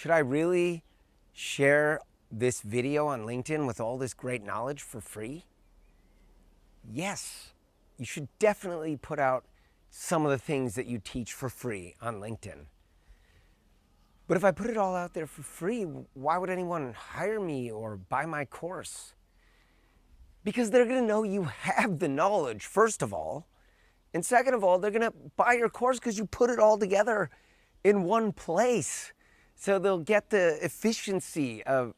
Should I really share this video on LinkedIn with all this great knowledge for free? Yes, you should definitely put out some of the things that you teach for free on LinkedIn. But if I put it all out there for free, why would anyone hire me or buy my course? Because they're going to know you have the knowledge, first of all. And second of all, they're going to buy your course because you put it all together in one place. So they'll get the efficiency of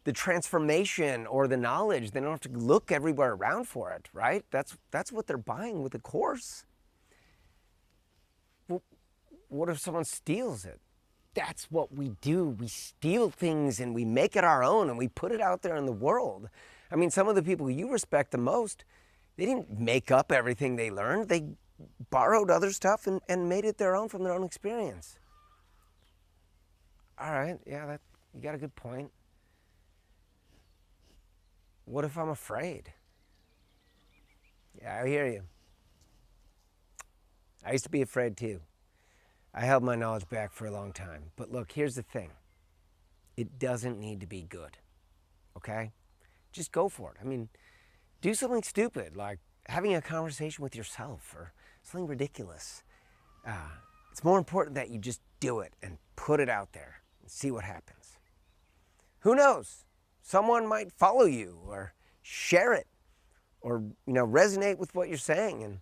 the transformation or the knowledge. They don't have to look everywhere around for it, right? That's what they're buying with the course. Well, what if someone steals it? That's what we do. We steal things and we make it our own and we put it out there in the world. I mean, some of the people you respect the most, they didn't make up everything they learned. They borrowed other stuff and made it their own from their own experience. All right, yeah, you got a good point. What if I'm afraid? Yeah, I hear you. I used to be afraid too. I held my knowledge back for a long time. But look, here's the thing. It doesn't need to be good, okay? Just go for it. I mean, do something stupid, like having a conversation with yourself or something ridiculous. It's more important that you just do it and put it out there and see what happens. Who knows? Someone might follow you or share it or, resonate with what you're saying and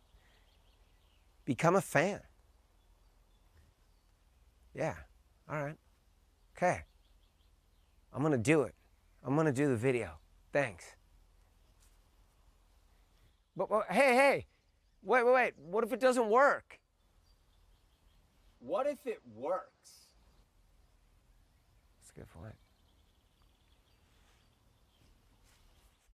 become a fan. Yeah, all right. Okay. I'm going to do it. I'm going to do the video. Thanks. But hey, wait. What if it doesn't work? What if it works? That's a good point.